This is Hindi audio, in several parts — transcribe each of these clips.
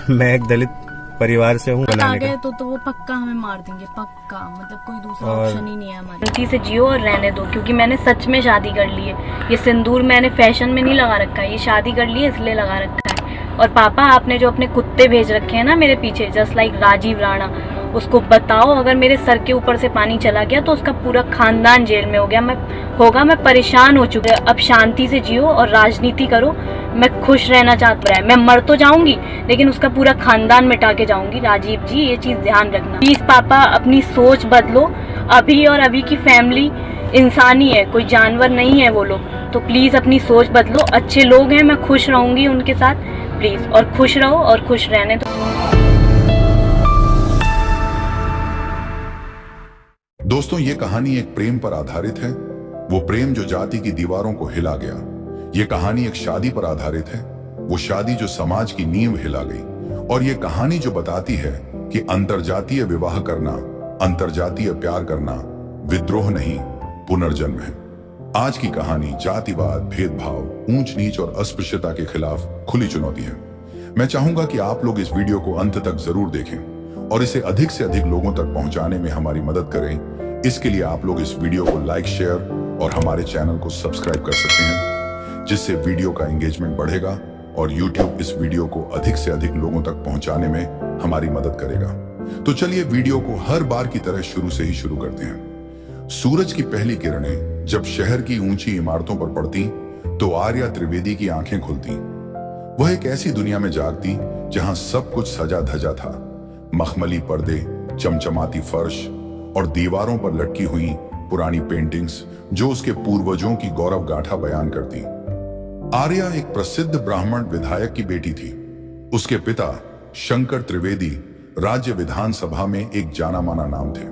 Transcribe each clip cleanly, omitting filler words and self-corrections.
मैं एक दलित परिवार से हूँ बनाने का। तो वो पक्का हमें मार देंगे, पक्का। मतलब कोई दूसरा ऑप्शन ही नहीं है हमारे। गलती से जियो और रहने दो, क्योंकि मैंने सच में शादी कर ली है। ये सिंदूर मैंने फैशन में नहीं लगा रखा है, ये शादी कर ली है इसलिए लगा रखा है। और पापा, आपने जो अपने कुत्ते भेज रखे हैं ना मेरे पीछे, जस्ट लाइक राजीव राणा, उसको बताओ अगर मेरे सर के ऊपर से पानी चला गया तो उसका पूरा खानदान जेल में मैं परेशान हो चुकी हूँ। अब शांति से जियो और राजनीति करो। मैं खुश रहना चाहता है। मैं मर तो जाऊंगी लेकिन उसका पूरा खानदान मिटा के जाऊंगी। राजीव जी, ये चीज ध्यान रखना प्लीज। पापा, अपनी सोच बदलो। अभी और अभी की फैमिली इंसानी है, कोई जानवर नहीं है वो लोग। तो प्लीज अपनी सोच बदलो। अच्छे लोग हैं, मैं खुश रहूंगी उनके साथ। प्लीज, और खुश रहो और खुश रहने दो। दोस्तों, ये कहानी एक प्रेम पर आधारित है, वो प्रेम जो जाति की दीवारों को हिला गया। ये कहानी एक शादी पर आधारित है, वो शादी जो समाज की नींव हिला गई। और ये कहानी जो बताती है कि अंतरजातीय विवाह करना, अंतरजातीय प्यार करना विद्रोह नहीं, पुनर्जन्म है। आज की कहानी जातिवाद, भेदभाव, ऊंच नीच और अस्पृश्यता के खिलाफ खुली चुनौती है। मैं चाहूंगा कि आप लोग इस वीडियो को अंत तक जरूर देखें और इसे अधिक से अधिक लोगों तक पहुंचाने में हमारी मदद करें। इसके लिए आप लोग इस वीडियो को लाइक, शेयर और हमारे चैनल को सब्सक्राइब कर सकते हैं, जिससे वीडियो का एंगेजमेंट बढ़ेगा और YouTube इस वीडियो को अधिक से अधिक लोगों तक पहुंचाने में हमारी मदद करेगा। तो चलिए वीडियो को हर बार की तरह शुरू से ही शुरू करते हैं। सूरज की पहली किरणें जब शहर की ऊंची इमारतों पर पड़ती तो आर्या त्रिवेदी की आंखें खुलती। वह एक ऐसी दुनिया में जागती जहां सब कुछ सजा धजा था। मखमली पर्दे, चमचमाती फर्श और दीवारों पर लटकी हुई पुरानी पेंटिंग्स जो उसके पूर्वजों की गौरव गाथा बयान करती। आर्या एक प्रसिद्ध ब्राह्मण विधायक की बेटी थी। उसके पिता शंकर त्रिवेदी राज्य विधानसभा में एक जाना माना नाम थे।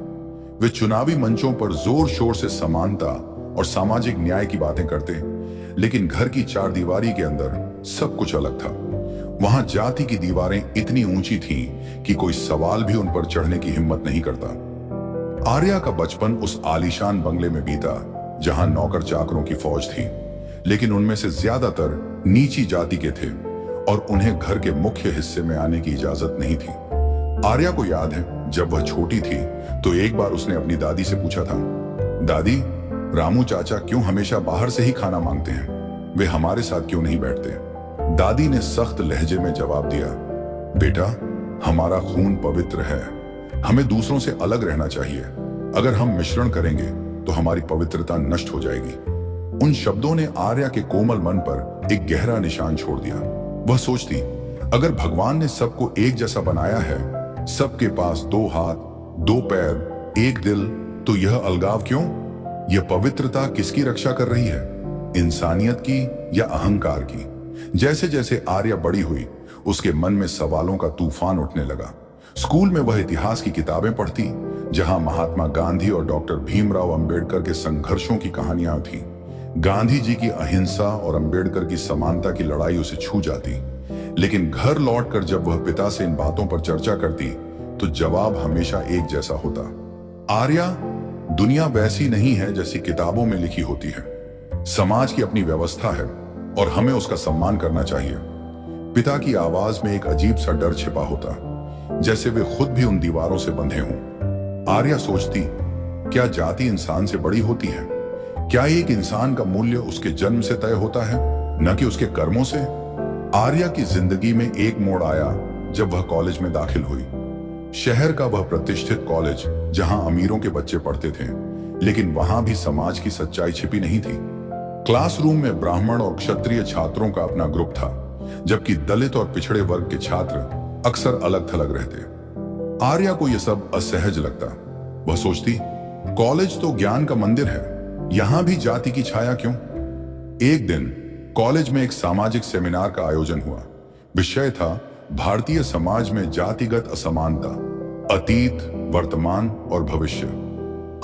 वे चुनावी मंचों पर जोर शोर से समानता और सामाजिक न्याय की बातें करते, लेकिन घर की चार दीवारी के अंदर सब कुछ अलग था। वहां जाति की दीवारें इतनी ऊंची थीं कि कोई सवाल भी उन पर चढ़ने की हिम्मत नहीं करता। आर्या का बचपन उस आलीशान बंगले में बीता जहां नौकर चाकरों की फौज थी, लेकिन उनमें से ज्यादातर नीची जाति के थे और उन्हें घर के मुख्य हिस्से में आने की इजाजत नहीं थी। आर्या को याद है, जब वह छोटी थी तो एक बार उसने अपनी दादी से पूछा था, दादी, रामू चाचा क्यों हमेशा बाहर से ही खाना मांगते हैं? वे हमारे साथ क्यों नहीं बैठते? दादी ने सख्त लहजे में जवाब दिया, बेटा, हमारा खून पवित्र है, हमें दूसरों से अलग रहना चाहिए। अगर हम मिश्रण करेंगे तो हमारी पवित्रता नष्ट हो जाएगी। उन शब्दों ने आर्या के कोमल मन पर एक गहरा निशान छोड़ दिया। वह सोचती, अगर भगवान ने सबको एक जैसा बनाया है, सबके पास दो हाथ, दो पैर, एक दिल, तो यह अलगाव क्यों? यह पवित्रता किसकी रक्षा कर रही है? इंसानियत की या अहंकार की? जैसे जैसे आर्या बड़ी हुई, उसके मन में सवालों का तूफान उठने लगा। स्कूल में वह इतिहास की किताबें पढ़ती जहां महात्मा गांधी और डॉक्टर भीमराव अंबेडकर के संघर्षों की कहानियां थी। गांधी जी की अहिंसा और अंबेडकर की समानता की लड़ाई उसे छू जाती, लेकिन घर लौटकर जब वह पिता से इन बातों पर चर्चा करती तो जवाब हमेशा एक जैसा होता, आर्या, दुनिया वैसी नहीं है जैसी किताबों में लिखी होती है। समाज की अपनी व्यवस्था है और हमें उसका सम्मान करना चाहिए। पिता की आवाज में एक अजीब सा डर छिपा होता, जैसे वे खुद भी उन दीवारों से बंधे हों। आर्या सोचती, क्या जाति इंसान से बड़ी होती है? क्या एक इंसान का मूल्य उसके जन्म से तय होता है, न कि उसके कर्मों से? आर्या की जिंदगी में एक मोड़ आया जब वह कॉलेज में दाखिल हुई। शहर का वह प्रतिष्ठित कॉलेज जहां अमीरों के बच्चे पढ़ते थे, लेकिन वहां भी समाज की सच्चाई छिपी नहीं थी। क्लासरूम में ब्राह्मण और क्षत्रिय छात्रों का अपना ग्रुप था, जबकि दलित और पिछड़े वर्ग के छात्र अक्सर अलग थलग रहते। आर्या को यह सब असहज लगता। वह सोचती, कॉलेज तो ज्ञान का मंदिर है, यहां भी जाति की छाया क्यों? एक दिन कॉलेज में एक सामाजिक सेमिनार का आयोजन हुआ। विषय था भारतीय समाज में जातिगत असमानता, अतीत, वर्तमान और भविष्य।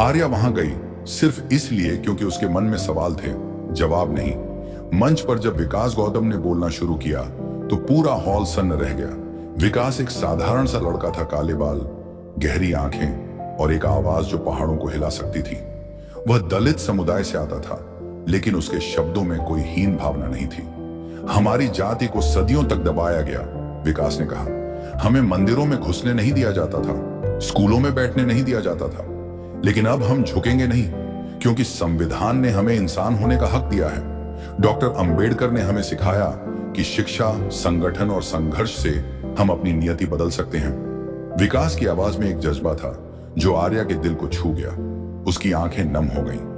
आर्या वहां गई सिर्फ इसलिए क्योंकि उसके मन में सवाल थे, जवाब नहीं। मंच पर जब विकास गौतम ने बोलना शुरू किया तो पूरा हॉल सन्न रह गया। विकास एक साधारण सा लड़का था, काले बाल, गहरी आंखें और एक आवाज जो पहाड़ों को हिला सकती थी। वह दलित समुदाय से आता था, लेकिन उसके शब्दों में कोई हीन भावना नहीं थी। हमारी जाति को सदियों तक दबाया गया, विकास ने कहा। हमें मंदिरों में घुसने नहीं दिया जाता था, स्कूलों में बैठने नहीं दिया जाता था। लेकिन अब हम झुकेंगे नहीं, क्योंकि संविधान ने हमें इंसान होने का हक दिया है। डॉक्टर अंबेडकर ने हमें सिखाया कि शिक्षा, संगठन और संघर्ष से हम अपनी नियति बदल सकते हैं। विकास की आवाज में एक जज्बा था जो आर्या के दिल को छू गया। उसकी आंखें नम हो गईं।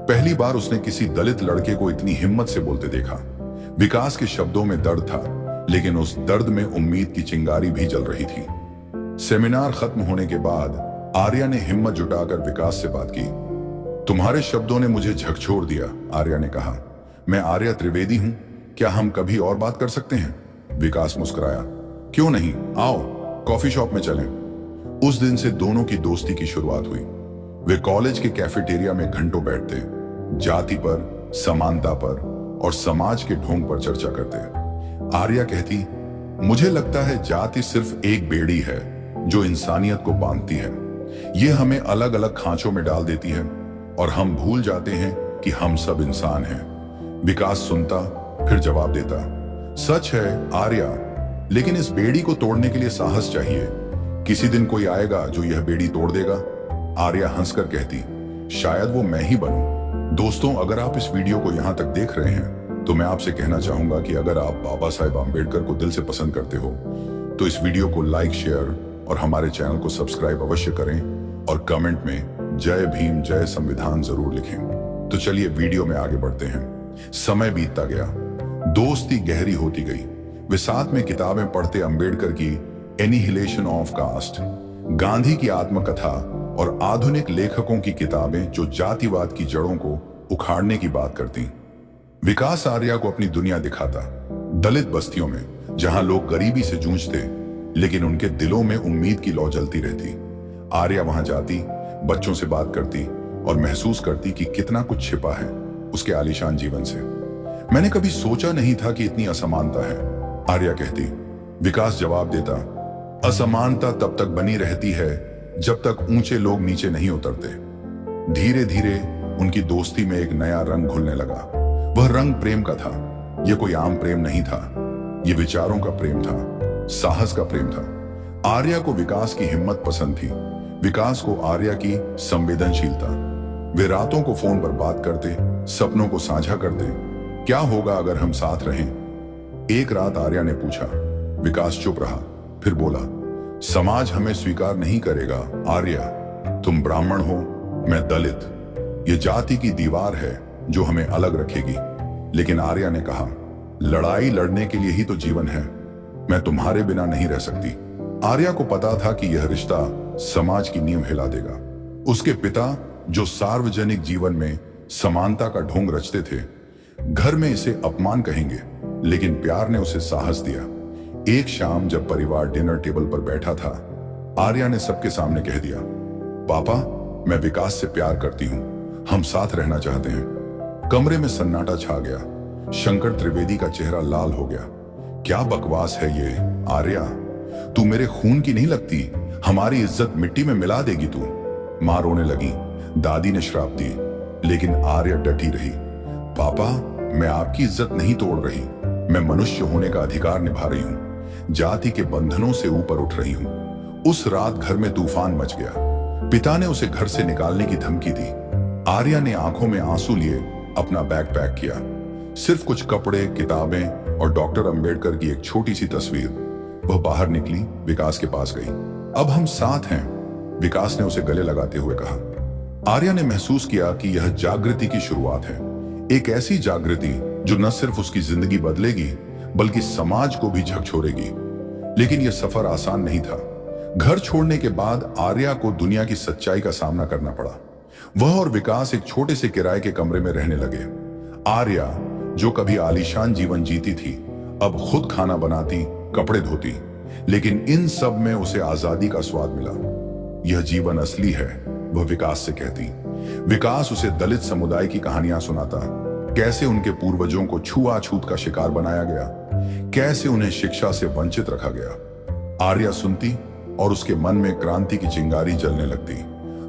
पहली बार उसने किसी दलित लड़के को इतनी हिम्मत से बोलते देखा। विकास के शब्दों में दर्द था, लेकिन उस दर्द में उम्मीद की चिंगारी भी जल रही थी। सेमिनार खत्म होने के बाद आर्या ने हिम्मत जुटाकर विकास से बात की। तुम्हारे शब्दों ने मुझे झकझोर दिया, आर्या ने कहा। मैं आर्या त्रिवेदी हूं, क्या हम कभी और बात कर सकते हैं? विकास मुस्कुराया। क्यों नहीं, आओ कॉफी शॉप में चलें। उस दिन से दोनों की दोस्ती की शुरुआत हुई। वे कॉलेज के कैफेटेरिया में घंटों बैठते, जाति पर, समानता पर और समाज के ढोंग पर चर्चा करते। आर्या कहती, मुझे लगता है जाति सिर्फ एक बेड़ी है जो इंसानियत को बांधती है। ये हमें अलग अलग खांचों में डाल देती है और हम भूल जाते हैं कि हम सब इंसान हैं। विकास सुनता, फिर जवाब देता, सच है आर्या, लेकिन इस बेड़ी को तोड़ने के लिए साहस चाहिए। किसी दिन कोई आएगा जो यह बेड़ी तोड़ देगा। आर्या हंसकर कहती, शायद वो मैं ही बनूं। दोस्तों, अगर आप इस वीडियो को यहां तक देख रहे हैं तो मैं आपसे कहना चाहूंगा कि अगर आप बाबा साहेब आम्बेडकर को दिल से पसंद करते हो तो इस वीडियो को लाइक, शेयर और हमारे चैनल को सब्सक्राइब अवश्य करें और कमेंट में जय भीम, जय संविधान जरूर लिखें। तो चलिए वीडियो में आगे बढ़ते हैं। समय बीतता गया, दोस्ती गहरी होती गई। वे साथ में किताबें पढ़ते, अम्बेडकर की एनिहिलेशन ऑफ कास्ट, गांधी की आत्मकथा और आधुनिक लेखकों की किताबें जो जातिवाद की जड़ों को उखाड़ने की बात करती। विकास आर्या को अपनी दुनिया दिखाता, दलित बस्तियों में जहां लोग गरीबी से जूझते लेकिन उनके दिलों में उम्मीद की लौ जलती रहती। आर्या वहां जाती, बच्चों से बात करती और महसूस करती कि कितना कुछ छिपा है उसके आलीशान जीवन से। मैंने कभी सोचा नहीं था कि इतनी असमानता है, आर्या कहती। विकास जवाब देता, असमानता तब तक बनी रहती है जब तक ऊंचे लोग नीचे नहीं उतरते। धीरे धीरे उनकी दोस्ती में एक नया रंग घुलने लगा। वह रंग प्रेम का था। यह कोई आम प्रेम नहीं था, यह विचारों का प्रेम था, साहस का प्रेम था। आर्या को विकास की हिम्मत पसंद थी, विकास को आर्या की संवेदनशीलता। वे रातों को फोन पर बात करते, सपनों को साझा करते। क्या होगा अगर हम साथ रहें? एक रात आर्या ने पूछा। विकास चुप रहा, फिर बोला, समाज हमें स्वीकार नहीं करेगा आर्या। तुम ब्राह्मण हो, मैं दलित। ये जाति की दीवार है जो हमें अलग रखेगी। लेकिन आर्या ने कहा, लड़ाई लड़ने के लिए ही तो जीवन है। मैं तुम्हारे बिना नहीं रह सकती। आर्या को पता था कि यह रिश्ता समाज की नींव हिला देगा। उसके पिता, जो सार्वजनिक जीवन में समानता का ढोंग रचते थे, घर में इसे अपमान कहेंगे, लेकिन प्यार ने उसे साहस दिया। एक शाम जब परिवार डिनर टेबल पर बैठा था, आर्या ने सबके सामने कह दिया, पापा, मैं विकास से प्यार करती हूं, हम साथ रहना चाहते हैं। कमरे में सन्नाटा छा गया। शंकर त्रिवेदी का चेहरा लाल हो गया। क्या बकवास है ये आर्या, तू मेरे खून की नहीं लगती, हमारी इज्जत मिट्टी में मिला देगी तू। मां रोने लगी, दादी ने श्राप दी, लेकिन आर्या डटी रही। पापा, मैं आपकी इज्जत नहीं तोड़ रही, मैं मनुष्य होने का अधिकार निभा रही हूं, जाति के बंधनों से ऊपर उठ रही हूं। उस रात घर में तूफान मच गया। पिता ने उसे घर से निकालने की धमकी दी। आर्या ने आंखों में आंसू लिए अपना बैग पैक किया। सिर्फ कुछ कपड़े, किताबें और डॉक्टर अंबेडकर की एक छोटी सी तस्वीर। वह बाहर निकली, विकास के पास गई। अब हम साथ हैं, विकास ने उसे गले लगाते हुए कहा। आर्या ने महसूस किया कि यह जागृति की शुरुआत है, एक ऐसी जागृति जो न सिर्फ उसकी जिंदगी बदलेगी बल्कि समाज को भी झकझोरेगी। लेकिन यह सफर आसान नहीं था। घर छोड़ने के बाद आर्या को दुनिया की सच्चाई का सामना करना पड़ा। वह और विकास एक छोटे से किराए के कमरे में रहने लगे। आर्या, जो कभी आलीशान जीवन जीती थी, अब खुद खाना बनाती, कपड़े धोती। लेकिन इन सब में उसे आजादी का स्वाद मिला। यह जीवन असली है, वह विकास से कहती। विकास उसे दलित समुदाय की कहानियां सुनाता, कैसे उनके पूर्वजों को छुआछूत का शिकार बनाया गया, कैसे उन्हें शिक्षा से वंचित रखा गया। आर्या सुनती और उसके मन में क्रांति की चिंगारी जलने लगती।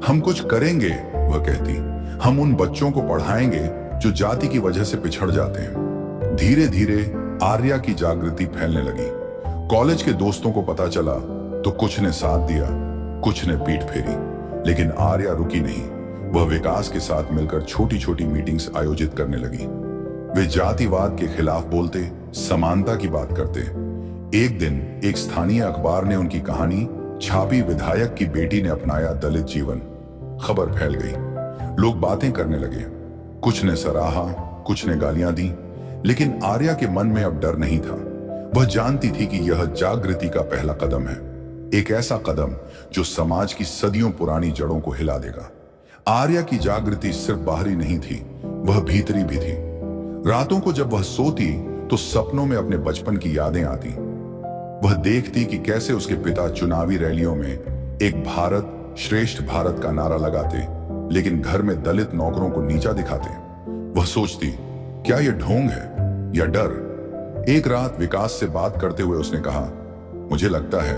हम कुछ करेंगे, वह कहती। हम उन बच्चों को पढ़ाएंगे जो जाति की वजह से पिछड़ जाते हैं। धीरे धीरे आर्या की जागृति फैलने लगी। कॉलेज के दोस्तों को पता चला तो कुछ ने साथ दिया, कुछ ने पीठ फेरी, लेकिन आर्या रुकी नहीं। वह विकास के साथ मिलकर छोटी छोटी मीटिंग्स आयोजित करने लगी। वे जातिवाद के खिलाफ बोलते, समानता की बात करते। एक दिन एक स्थानीय अखबार ने उनकी कहानी छापी, विधायक की बेटी ने अपनाया दलित जीवन। खबर फैल गई, लोग बातें करने लगे। कुछ ने सराहा, कुछ ने गालियां दी, लेकिन आर्या के मन में अब डर नहीं था। वह जानती थी कि यह जागृति का पहला कदम है, एक ऐसा कदम जो समाज की सदियों पुरानी जड़ों को हिला देगा। आर्या की जागृति सिर्फ बाहरी नहीं थी, वह भीतरी भी थी। रातों को जब वह सोती तो सपनों में अपने बचपन की यादें आती। वह देखती कि कैसे उसके पिता चुनावी रैलियों में एक भारत श्रेष्ठ भारत का नारा लगाते, लेकिन घर में दलित नौकरों को नीचा दिखाते। वह सोचती, क्या यह ढोंग है या डर? एक रात विकास से बात करते हुए उसने कहा, मुझे लगता है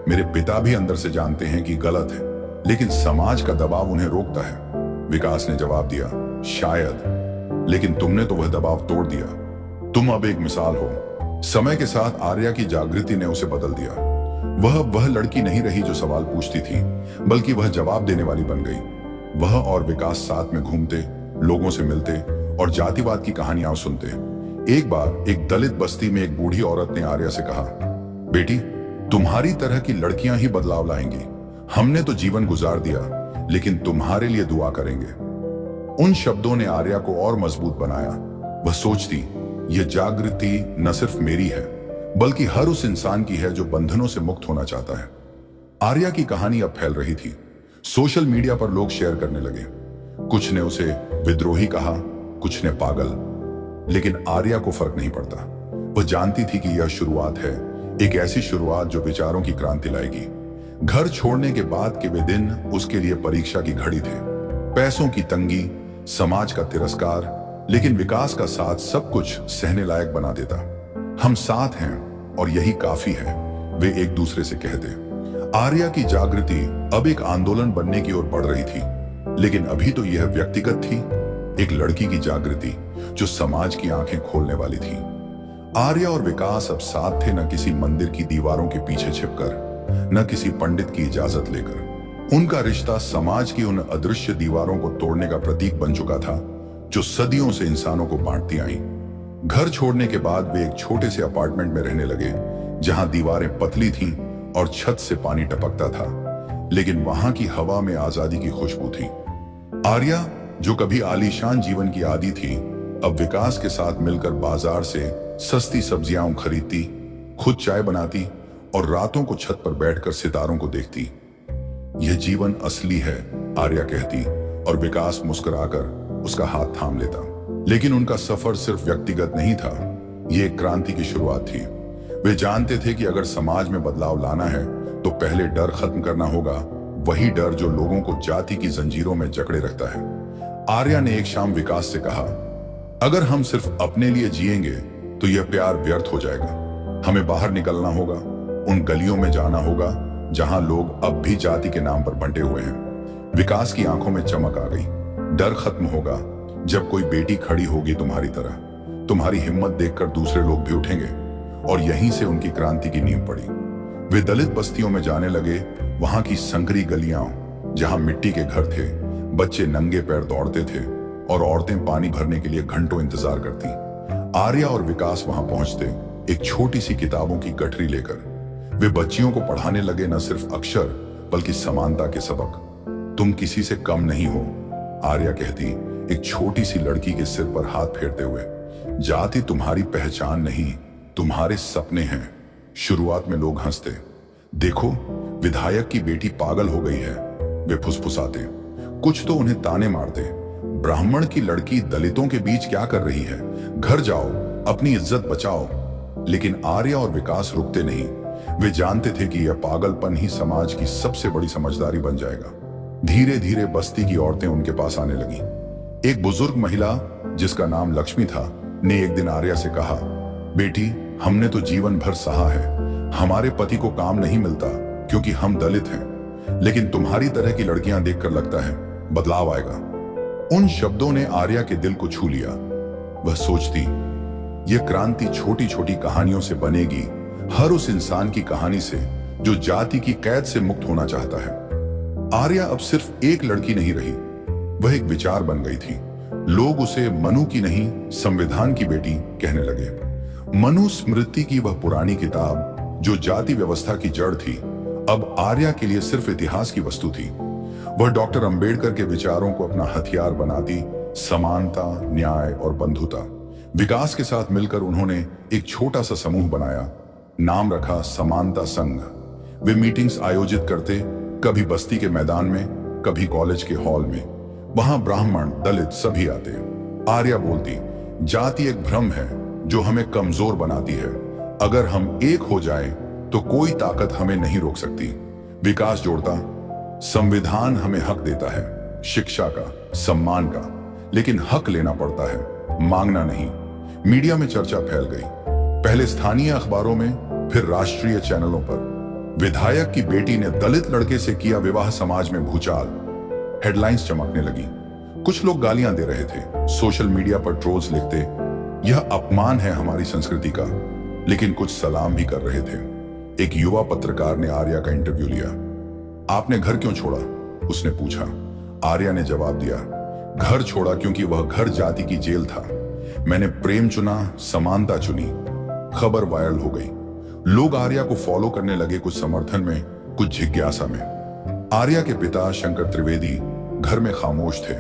मेरे पिता भी अंदर से जानते हैं कि गलत है, लेकिन समाज का दबाव उन्हें रोकता है। विकास ने जवाब दिया, शायद, लेकिन तुमने तो वह दबाव तोड़ दिया। तुम अब एक मिसाल हो। समय के साथ आर्या की जागृति ने उसे बदल दिया। वह लड़की नहीं रही जो सवाल पूछती थी, बल्कि वह जवाब देने वाली बन गई। वह और विकास साथ में घूमते, लोगों से मिलते और जातिवाद की कहानियां सुनते। एक बार एक दलित बस्ती में एक बूढ़ी औरत ने आर्या से कहा, बेटी, तुम्हारी तरह की लड़कियां ही बदलाव लाएंगी। हमने तो जीवन गुजार दिया, लेकिन तुम्हारे लिए दुआ करेंगे। उन शब्दों ने आर्या को और मजबूत बनाया। वह सोचती, यह जागृति न सिर्फ मेरी है, बल्कि हर उस इंसान की है जो बंधनों से मुक्त होना चाहता है। आर्या की कहानी अब फैल रही थी। सोशल मीडिया पर लोग शेयर करने लगे। कुछ ने उसे विद्रोही कहा, कुछ ने पागल, लेकिन आर्या को फर्क नहीं पड़ता। वह जानती थी कि यह शुरुआत है, एक ऐसी शुरुआत जो विचारों की क्रांति लाएगी। घर छोड़ने के बाद के वे दिन उसके लिए परीक्षा की घड़ी थे। पैसों की तंगी, समाज का तिरस्कार, लेकिन विकास का साथ सब कुछ सहने लायक बना देता। हम साथ हैं और यही काफी है, वे एक दूसरे से कहते। आर्या की जागृति अब एक आंदोलन बनने की ओर बढ़ रही थी, लेकिन अभी तो यह व्यक्तिगत थी, एक लड़की की जागृति जो समाज की आंखें खोलने वाली थी। आर्या और विकास अब साथ थे, न किसी मंदिर की दीवारों के पीछे छिपकर, न किसी पंडित की इजाजत लेकर। उनका रिश्ता समाज की उन अदृश्य दीवारों को तोड़ने का प्रतीक बन चुका था जो सदियों से इंसानों को बांटती आई। घर छोड़ने के बाद वे एक छोटे से अपार्टमेंट में रहने लगे, जहां दीवारें पतली थीं और छत से पानी टपकता था, लेकिन वहां की हवा में आजादी की खुशबू थी। आर्या, जो कभी आलीशान जीवन की आदी थी, अब विकास के साथ मिलकर बाजार से सस्ती सब्जियां खरीदती, खुद चाय बनाती और रातों को छत पर बैठकर सितारों को देखती। यह जीवन असली है, आर्या कहती, और विकास मुस्कुराकर उसका हाथ थाम लेता। लेकिन उनका सफर सिर्फ व्यक्तिगत नहीं था, यह एक क्रांति की शुरुआत थी। वे जानते थे कि अगर समाज में बदलाव लाना है तो पहले डर खत्म करना होगा, वही डर जो लोगों को जाति की जंजीरों में जकड़े रखता है। आर्या ने एक शाम विकास से कहा, अगर हम सिर्फ अपने लिए जिएंगे तो यह प्यार व्यर्थ हो जाएगा। हमें बाहर निकलना होगा, उन गलियों में जाना होगा जहां लोग अब भी जाति के नाम पर बंटे हुए हैं। विकास की आंखों में चमक आ गई। डर खत्म होगा जब कोई बेटी खड़ी होगी तुम्हारी तरह। तुम्हारी हिम्मत देखकर दूसरे लोग भी उठेंगे। और यहीं से उनकी क्रांति की नींव पड़ी। वे दलित बस्तियों में जाने लगे, वहां की संकरी गलियां जहां मिट्टी के घर थे, बच्चे नंगे पैर दौड़ते थे और औरतें पानी भरने के लिए घंटों इंतजार करती। आर्या और विकास वहां पहुंचते, एक छोटी सी किताबों की गठरी लेकर। वे बच्चियों को पढ़ाने लगे न सिर्फ अक्षर, बल्कि समानता के सबक। तुम किसी से कम नहीं हो, आर्या कहती, एक छोटी सी लड़की के सिर पर हाथ फेरते हुए। जाति तुम्हारी पहचान नहीं, तुम्हारे सपने हैं। शुरुआत में लोग हंसते, देखो विधायक की बेटी पागल हो गई है, वे फुसफुसाते। कुछ तो उन्हें ताने मारते, ब्राह्मण की लड़की दलितों के बीच क्या कर रही है, घर जाओ, अपनी इज्जत बचाओ। लेकिन आर्या और विकास रुकते नहीं। वे जानते थे कि यह पागलपन ही समाज की सबसे बड़ी समझदारी बन जाएगा। धीरे धीरे बस्ती की औरतें उनके पास आने लगी। एक बुजुर्ग महिला जिसका नाम लक्ष्मी था ने एक दिन आर्या से कहा, बेटी, हमने तो जीवन भर सहा है, हमारे पति को काम नहीं मिलता क्योंकि हम दलित हैं, लेकिन तुम्हारी तरह की लड़कियां देखकर लगता है बदलाव आएगा। उन शब्दों ने आर्या के दिल को छू लिया। वह सोचती, यह क्रांति छोटी छोटी कहानियों से बनेगी, हर उस इंसान की कहानी से जो जाति की कैद से मुक्त होना चाहता है। आर्या अब सिर्फ एक लड़की नहीं रही, वह एक विचार बन गई थी। लोग उसे मनु की नहीं, संविधान की बेटी कहने लगे। मनु स्मृति की वह पुरानी किताब जो जाति व्यवस्था की जड़ थी, अब आर्या के लिए सिर्फ इतिहास की वस्तु थी। वह डॉक्टर अंबेडकर के विचारों को अपना हथियार बनाती, समानता, न्याय और बंधुता। विकास के साथ मिलकर उन्होंने एक छोटा सा समूह बनाया, नाम रखा समानता संघ। वे मीटिंग्स आयोजित करते, कभी बस्ती के मैदान में, कभी कॉलेज के हॉल में। वहां ब्राह्मण, दलित सभी आते। आर्या बोलती, जाति एक भ्रम है जो हमें कमजोर बनाती है। अगर हम एक हो जाएं, तो कोई ताकत हमें नहीं रोक सकती। विकास जोड़ता, संविधान हमें हक देता है, शिक्षा का, सम्मान का, लेकिन हक लेना पड़ता है, मांगना नहीं। मीडिया में चर्चा फैल गई, पहले स्थानीय अखबारों में, फिर राष्ट्रीय चैनलों पर। विधायक की बेटी ने दलित लड़के से किया विवाह, समाज में भूचाल। हेडलाइंस चमकने लगी। कुछ लोग गालियां दे रहे थे, सोशल मीडिया पर ट्रोल्स लिखते, यह अपमान है हमारी संस्कृति का, लेकिन कुछ सलाम भी कर रहे थे। एक युवा पत्रकार ने आर्या का इंटरव्यू लिया। आपने घर क्यों छोड़ा? उसने पूछा। आर्या ने जवाब दिया, घर छोड़ा क्योंकि वह घर जाति की जेल था। मैंने प्रेम चुना, समानता चुनी। खबर वायरल हो गई। लोग आर्या को फॉलो करने लगे, कुछ समर्थन में, कुछ जिज्ञासा में। आर्या के पिता शंकर त्रिवेदी घर में खामोश थे।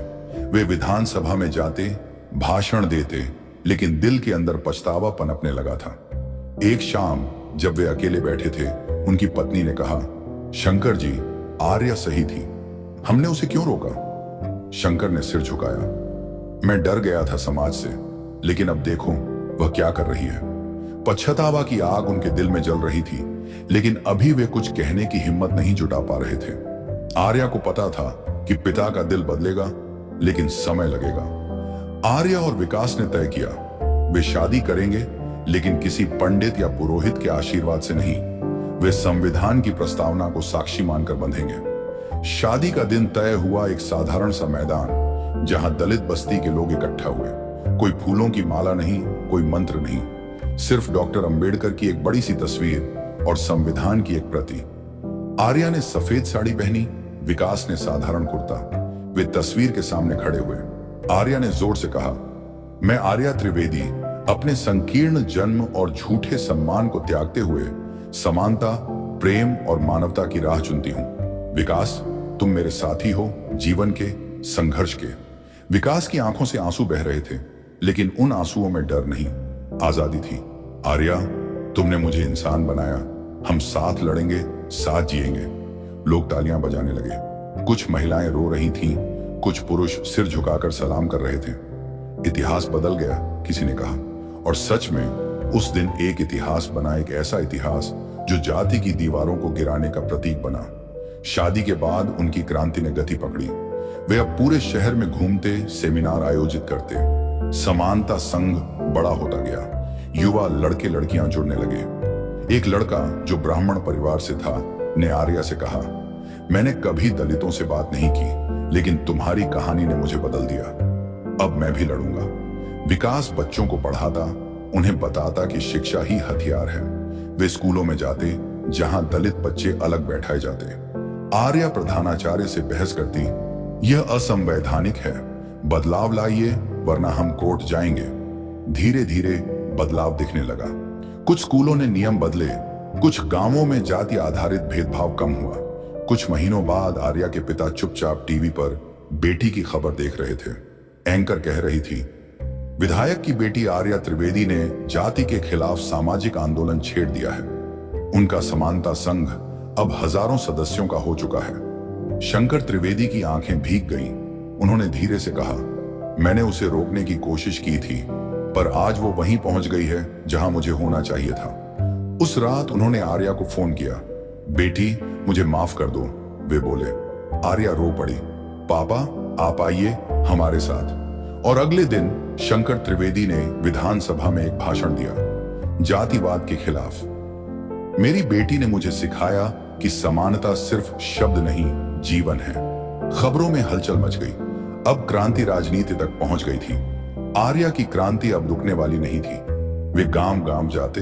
वे विधानसभा में जाते, भाषण देते, लेकिन दिल के अंदर पछतावा पनपने लगा था। एक शाम जब वे अकेले बैठे थे, उनकी पत्नी ने कहा, शंकर जी, आर्या सही थी, हमने उसे क्यों रोका? शंकर ने सिर झुकाया। मैं डर गया था समाज से, लेकिन अब देखो वह क्या कर रही है। पछतावा की आग उनके दिल में जल रही थी, लेकिन अभी वे कुछ कहने की हिम्मत नहीं जुटा पा रहे थे। आर्या को पता था कि पिता का दिल बदलेगा, लेकिन समय लगेगा। आर्या और विकास ने तय किया, वे शादी करेंगे, लेकिन किसी पंडित या पुरोहित के आशीर्वाद से नहीं। वे संविधान की प्रस्तावना को साक्षी मानकर बंधेंगे। शादी का दिन तय हुआ, एक साधारण सा मैदान, जहां दलित बस्ती के लोग इकट्ठा हुए। कोई फूलों की माला नहीं, कोई मंत्र नहीं, सिर्फ डॉक्टर अंबेडकर की एक बड़ी सी तस्वीर और संविधान की एक प्रति। आर्या ने सफेद साड़ी पहनी, विकास ने साधारण कुर्ता। वे तस्वीर के सामने खड़े हुए। आर्या ने जोर से कहा, मैं आर्या त्रिवेदी अपने संकीर्ण जन्म और झूठे सम्मान को त्यागते हुए समानता, प्रेम और मानवता की राह चुनती हूं। विकास, तुम मेरे साथी हो, जीवन के, संघर्ष के। विकास की आंखों से आंसू बह रहे थे, लेकिन उन आंसुओं में डर नहीं, आजादी थी। आर्या, तुमने मुझे इंसान बनाया, हम साथ लड़ेंगे, साथ जिएंगे। लोग तालियां बजाने लगे। कुछ महिलाएं रो रही थीं, कुछ पुरुष सिर झुकाकर सलाम कर रहे थे। इतिहास बदल गया, किसी ने कहा। और सच में उस दिन एक इतिहास बना, एक ऐसा इतिहास जो जाति की दीवारों को गिराने का प्रतीक बना। शादी के बाद उनकी क्रांति ने गति पकड़ी। वे अब पूरे शहर में घूमते, सेमिनार आयोजित करते। समानता संघ बड़ा होता गया। युवा लड़के लड़कियां जुड़ने लगे। एक लड़का जो ब्राह्मण परिवार से था ने आर्या से कहा, मैंने कभी दलितों से बात नहीं की, लेकिन तुम्हारी कहानी ने मुझे बदल दिया। अब मैं भी लड़ूंगा। विकास बच्चों को पढ़ाता, उन्हें बताता कि शिक्षा ही हथियार है। वे स्कूलों में जाते जहां दलित बच्चे अलग बैठाए जाते। आर्या प्रधानाचार्य से बहस करती, यह असंवैधानिक है, बदलाव लाइए वरना हम कोर्ट जाएंगे। धीरे धीरे बदलाव दिखने लगा। कुछ स्कूलों ने नियम बदले, कुछ गांवों में जाति आधारित भेदभाव कम हुआ। कुछ महीनों बाद आर्या के पिता चुपचाप टीवी पर बेटी की खबर देख रहे थे। एंकर कह रही थी, विधायक की बेटी आर्या त्रिवेदी ने जाति के खिलाफ सामाजिक आंदोलन छेड़ दिया है। उनका समानता संघ अब हजारों सदस्यों का हो चुका है। शंकर त्रिवेदी की आंखें भीग गईं। उन्होंने धीरे से कहा, मैंने उसे रोकने की कोशिश की थी, पर आज वो वहीं पहुंच गई है जहां मुझे होना चाहिए था। उस रात उन्होंने आर्या को फोन किया, बेटी मुझे माफ कर दो, वे बोले। आर्या रो पड़ी, पापा आप आइए हमारे साथ। और अगले दिन शंकर त्रिवेदी ने विधानसभा में एक भाषण दिया, जातिवाद के खिलाफ। मेरी बेटी ने मुझे सिखाया कि समानता सिर्फ शब्द नहीं, जीवन है। खबरों में हलचल मच गई। अब क्रांति राजनीति तक पहुंच गई थी। आर्या की क्रांति अब रुकने वाली नहीं थी। वे गांव गांव जाते,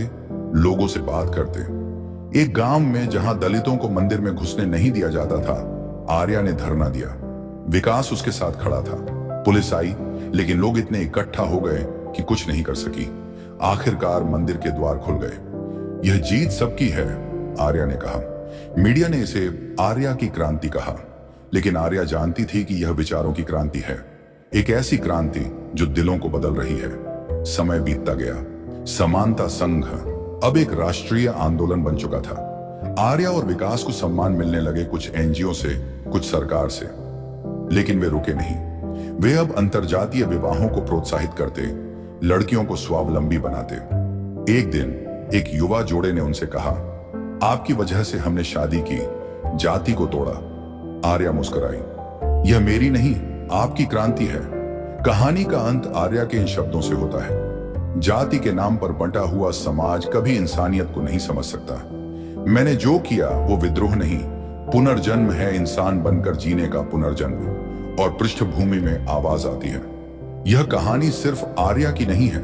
लोगों से बात करते। एक गांव में जहां दलितों को मंदिर में घुसने नहीं दिया जाता था, आर्या ने धरना दिया। विकास उसके साथ खड़ा था। पुलिस आई, लेकिन लोग इतने इकट्ठा हो गए कि कुछ नहीं कर सकी। आखिरकार मंदिर के द्वार खुल गए। यह जीत सबकी है, आर्या ने कहा। मीडिया ने इसे आर्या की क्रांति कहा, लेकिन आर्या जानती थी कि यह विचारों की क्रांति है, एक ऐसी क्रांति जो दिलों को बदल रही है। समय बीतता गया। समानता संघ अब एक राष्ट्रीय आंदोलन बन चुका था। आर्या और विकास को सम्मान मिलने लगे, कुछ एनजीओ से, कुछ सरकार से। लेकिन वे रुके नहीं। वे अब अंतरजातीय विवाहों को प्रोत्साहित करते, लड़कियों को स्वावलंबी बनाते। एक दिन एक युवा जोड़े ने उनसे कहा, आपकी वजह से हमने शादी की, जाति को तोड़ा। आर्या मुस्कुराई। यह मेरी नहीं, आपकी क्रांति है। कहानी का अंत आर्या के इन शब्दों से होता है, जाति के नाम पर बंटा हुआ समाज कभी इंसानियत को नहीं समझ सकता। मैंने जो किया वो विद्रोह नहीं, पुनर्जन्म है, इंसान बनकर जीने का पुनर्जन्म। और पृष्ठभूमि में आवाज आती है। यह कहानी सिर्फ आर्या की नहीं है,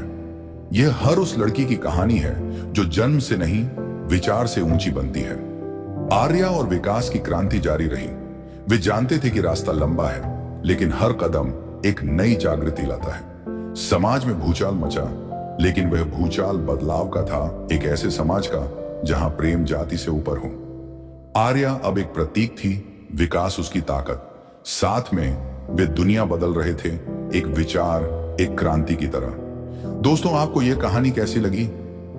यह हर उस लड़की की कहानी है जो जन्म से नहीं, विचार से ऊंची बनती है। आर्या और विकास की क्रांति जारी रही। वे जानते थे कि रास्ता लंबा है, लेकिन हर कदम एक नई जागृति लाता है। समाज में भूचाल मचा, लेकिन वह भूचाल बदलाव का था, एक ऐसे समाज का जहां प्रेम जाति से ऊपर हो। आर्या अब एक प्रतीक थी, विकास उसकी ताकत। साथ में वे दुनिया बदल रहे थे, एक विचार, एक क्रांति की तरह। दोस्तों, आपको यह कहानी कैसी लगी?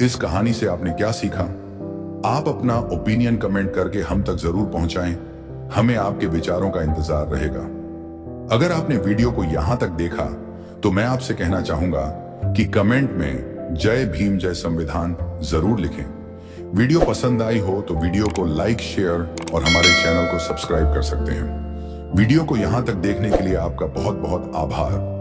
इस कहानी से आपने क्या सीखा? आप अपना ओपिनियन कमेंट करके हम तक जरूर पहुंचाएं। हमें आपके विचारों का इंतजार रहेगा। अगर आपने वीडियो को यहां तक देखा तो मैं आपसे कहना चाहूंगा कि कमेंट में जय भीम जय संविधान जरूर लिखें। वीडियो पसंद आई हो तो वीडियो को लाइक, शेयर और हमारे चैनल को सब्सक्राइब कर सकते हैं। वीडियो को यहां तक देखने के लिए आपका बहुत बहुत आभार।